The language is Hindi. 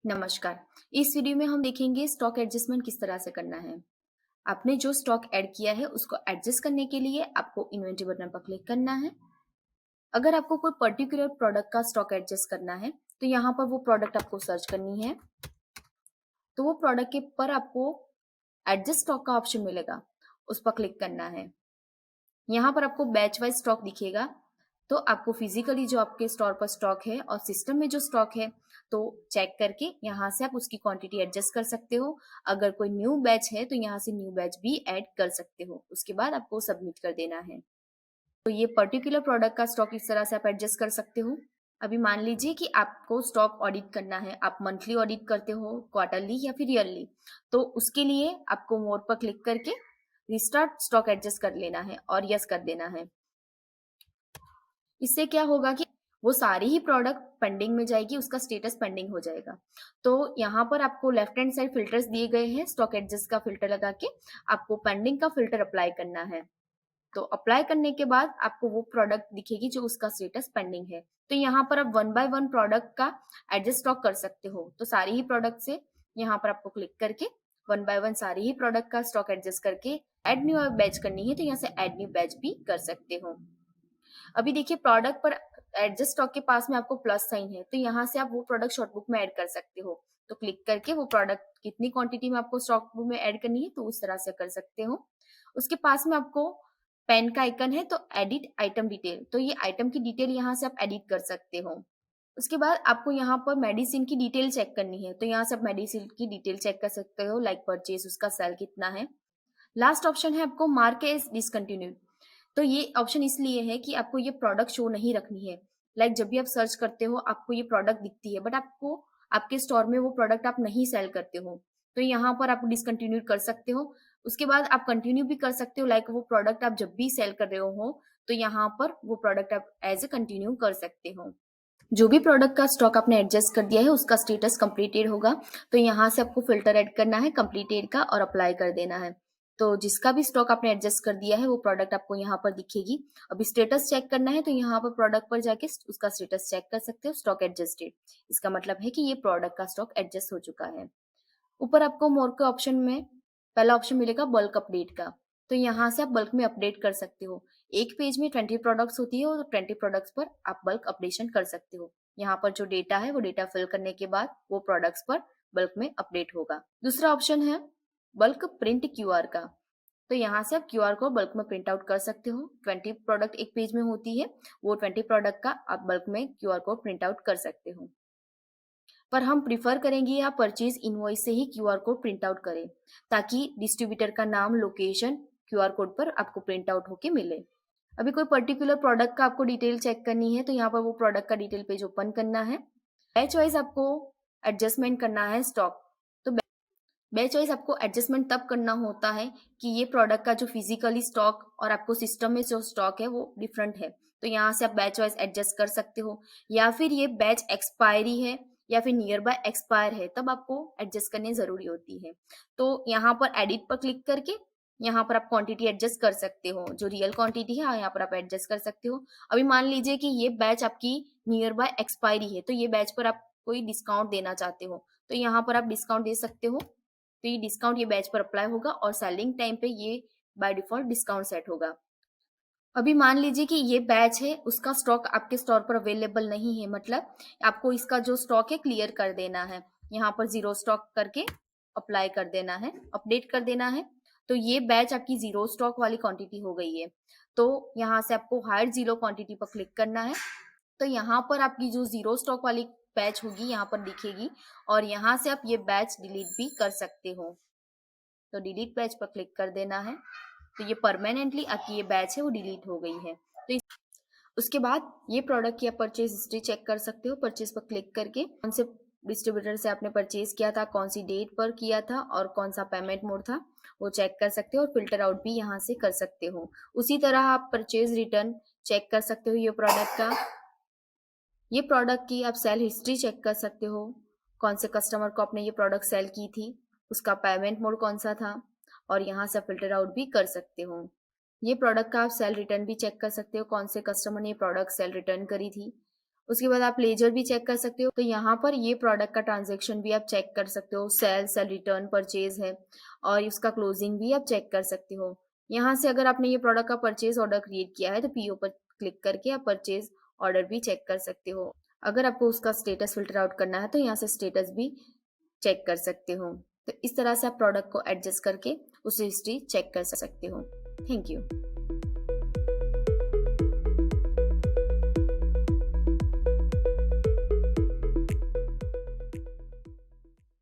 नमस्कार। इस वीडियो में हम देखेंगे स्टॉक एडजस्टमेंट किस तरह से करना है। आपने जो स्टॉक ऐड किया है उसको एडजस्ट करने के लिए आपको इन्वेंटरी बटन पर क्लिक करना है। अगर आपको कोई पर्टिकुलर प्रोडक्ट का स्टॉक एडजस्ट करना है तो यहाँ पर वो प्रोडक्ट आपको सर्च करनी है। तो वो प्रोडक्ट के पर आपको एडजस्ट स्टॉक का ऑप्शन मिलेगा, उस पर क्लिक करना है। यहाँ पर आपको बैच वाइज स्टॉक दिखेगा। तो आपको फिजिकली जो आपके स्टोर पर स्टॉक है और सिस्टम में जो स्टॉक है तो चेक करके यहाँ से आप उसकी क्वांटिटी एडजस्ट कर सकते हो। अगर कोई न्यू बैच है तो यहाँ से न्यू बैच भी ऐड कर सकते हो। उसके बाद आपको सबमिट कर देना है। तो ये पर्टिकुलर प्रोडक्ट का स्टॉक इस तरह से आप एडजस्ट कर सकते हो। अभी मान लीजिए कि आपको स्टॉक ऑडिट करना है, आप मंथली ऑडिट करते हो, क्वार्टरली या फिर ईयरली। तो उसके लिए आपको मोर पर क्लिक करके रिस्टार्ट स्टॉक एडजस्ट कर लेना है और यस कर देना है। इससे क्या होगा कि वो सारी ही प्रोडक्ट पेंडिंग में जाएगी, उसका स्टेटस पेंडिंग हो जाएगा। तो यहाँ पर आपको लेफ्ट हैंड साइड फिल्टर्स दिए गए हैं, स्टॉक एडजस्ट का फिल्टर लगा के आपको पेंडिंग का फिल्टर अप्लाई करना है। तो अप्लाई करने के बाद आपको वो प्रोडक्ट दिखेगी जो उसका स्टेटस पेंडिंग है। तो यहाँ पर आप वन बाय वन प्रोडक्ट का एडजस्ट स्टॉक कर सकते हो। तो सारी ही प्रोडक्ट से यहाँ पर आपको क्लिक करके वन बाय वन सारी ही प्रोडक्ट का स्टॉक एडजस्ट करके एड न्यू बैच करनी है तो यहाँ से एड न्यू बैच भी कर सकते हो। अभी देखिए प्रोडक्ट पर एडजस्ट स्टॉक के पास में आपको प्लस साइन है, तो यहाँ से आप वो प्रोडक्ट शॉर्ट बुक में ऐड कर सकते हो। तो क्लिक करके वो प्रोडक्ट कितनी क्वांटिटी में आपको स्टॉक बुक में ऐड करनी है तो उस तरह से कर सकते हो। उसके पास में आपको पेन का आइकन है तो एडिट आइटम डिटेल, तो ये आइटम की डिटेल यहाँ से आप एडिट कर सकते हो। उसके बाद आपको यहाँ पर मेडिसिन की डिटेल चेक करनी है, तो यहाँ से आप मेडिसिन की डिटेल चेक कर सकते हो, लाइक परचेज, उसका सेल कितना है। लास्ट ऑप्शन है आपको मार्क एज डिसकंटिन्यूड। तो ये ऑप्शन इसलिए है कि आपको ये प्रोडक्ट शो नहीं रखनी है। लाइक जब भी आप सर्च करते हो आपको ये प्रोडक्ट दिखती है, बट आपको आपके स्टोर में वो प्रोडक्ट आप नहीं सेल करते हो, तो यहाँ पर आप डिसकंटिन्यू कर सकते हो। उसके बाद आप कंटिन्यू भी कर सकते हो, लाइक वो प्रोडक्ट आप जब भी सेल कर रहे हो तो यहाँ पर वो प्रोडक्ट आप एज ए कंटिन्यू कर सकते हो। जो भी प्रोडक्ट का स्टॉक आपने एडजस्ट कर दिया है उसका स्टेटस कंप्लीटेड होगा। तो यहाँ से आपको फिल्टर ऐड करना है कंप्लीटेड का और अप्लाई कर देना है। तो जिसका भी स्टॉक आपने एडजस्ट कर दिया है वो प्रोडक्ट आपको यहाँ पर दिखेगी। अभी स्टेटस चेक करना है तो यहाँ पर प्रोडक्ट पर जाके उसका स्टेटस चेक कर सकते हो, स्टॉक एडजस्टेड। इसका मतलब है कि ये प्रोडक्ट का स्टॉक एडजस्ट हो चुका है। ऊपर आपको मोर के ऑप्शन में पहला ऑप्शन मिलेगा बल्क अपडेट का। तो यहाँ से आप बल्क में अपडेट कर सकते हो। एक पेज में 20 प्रोडक्ट्स होती है और 20 प्रोडक्ट्स पर आप बल्क अपडेशन कर सकते हो। यहाँ पर जो डेटा है वो डेटा फिल करने के बाद वो प्रोडक्ट्स पर बल्क में अपडेट होगा। दूसरा ऑप्शन है बल्क प्रिंट क्यूआर का। तो यहाँ से आप क्यूआर कोड बल्क में प्रिंट आउट कर सकते हो। 20 प्रोडक्ट एक पेज में होती है, वो 20 प्रोडक्ट का आप बल्क में क्यूआर कोड प्रिंट आउट कर सकते हो। पर हम प्रिफर करेंगे या परचेज इनवॉइस से ही क्यूआर कोड प्रिंट आउट करें, ताकि डिस्ट्रीब्यूटर का नाम, लोकेशन क्यूआर कोड पर आपको प्रिंट आउट होके मिले। अभी कोई पर्टिकुलर प्रोडक्ट का आपको डिटेल चेक करनी है तो यहाँ पर वो प्रोडक्ट का डिटेल पेज ओपन करना है। बैच वाइज आपको एडजस्टमेंट करना है स्टॉक। तो बैच वाइज आपको एडजस्टमेंट तब करना होता है कि ये प्रोडक्ट का जो फिजिकली स्टॉक और आपको सिस्टम में जो स्टॉक है वो डिफरेंट है। तो यहाँ से आप बैच वाइज एडजस्ट कर सकते हो, या फिर ये बैच एक्सपायरी है या फिर नियर बाय एक्सपायर है तब आपको एडजस्ट करनी जरूरी होती है। तो यहाँ पर एडिट पर क्लिक करके यहाँ पर आप क्वांटिटी एडजस्ट कर सकते हो, जो रियल क्वांटिटी है यहाँ पर आप एडजस्ट कर सकते हो। अभी मान लीजिए कि ये बैच आपकी नियर बाय एक्सपायरी है तो ये बैच पर आप कोई डिस्काउंट देना चाहते हो तो यहाँ पर आप डिस्काउंट दे सकते हो। तो ये डिस्काउंट ये बैच पर अप्लाई होगा और सेलिंग टाइम पे ये बाय डिफॉल्ट डिस्काउंट सेट होगा। अभी मान लीजिए कि ये बैच है, उसका स्टॉक आपके स्टोर पर अवेलेबल नहीं है, मतलब आपको इसका जो स्टॉक है क्लियर कर देना है। यहाँ पर जीरो स्टॉक करके अप्लाई कर देना है, अपडेट कर देना है। तो ये बैच आपकी जीरो स्टॉक वाली क्वांटिटी हो गई है। तो यहाँ से आपको हायर जीरो क्वांटिटी पर क्लिक करना है। तो यहाँ पर आपकी जो जीरो स्टॉक वाली बैच होगी यहाँ पर दिखेगी और यहाँ से आप ये बैच डिलीट भी कर सकते हो। तो डिलीट बैच पर क्लिक कर देना है। तो ये परमानेंटली आपकी ये बैच है वो डिलीट हो गई है। तो उसके बाद ये प्रोडक्ट की आप परचेज हिस्ट्री चेक कर सकते हो। परचेज पर क्लिक करके कौन से डिस्ट्रीब्यूटर से आपने परचेज किया था, कौन सी डेट पर किया था और कौन सा पेमेंट मोड था वो चेक कर सकते हो और फिल्टर आउट भी यहाँ से कर सकते हो। उसी तरह आप परचेज रिटर्न चेक कर सकते हो। ये प्रोडक्ट की आप सेल हिस्ट्री चेक कर सकते हो, कौन से कस्टमर को आपने ये प्रोडक्ट सेल की थी, उसका पेमेंट मोड कौन सा था, और यहाँ से फिल्टर आउट भी कर सकते हो। ये प्रोडक्ट का आप सेल रिटर्न भी चेक कर सकते हो, कौन से कस्टमर ने ये प्रोडक्ट सेल रिटर्न करी थी उसके बाद आप लेजर भी चेक कर सकते हो। तो यहाँ पर ये प्रोडक्ट का ट्रांजैक्शन भी आप चेक कर सकते हो, सेल रिटर्न, परचेज है, और उसका क्लोजिंग भी आप चेक कर सकते हो। यहाँ से अगर आपने ये प्रोडक्ट का परचेज ऑर्डर क्रिएट किया है तो पीओ पर क्लिक करके आप परचेज ऑर्डर भी चेक कर सकते हो। अगर आपको उसका स्टेटस फिल्टर आउट करना है तो यहाँ से स्टेटस भी चेक कर सकते हो। तो इस तरह से आप प्रोडक्ट को एडजस्ट करके उसे हिस्ट्री चेक कर सकते हो। Thank you.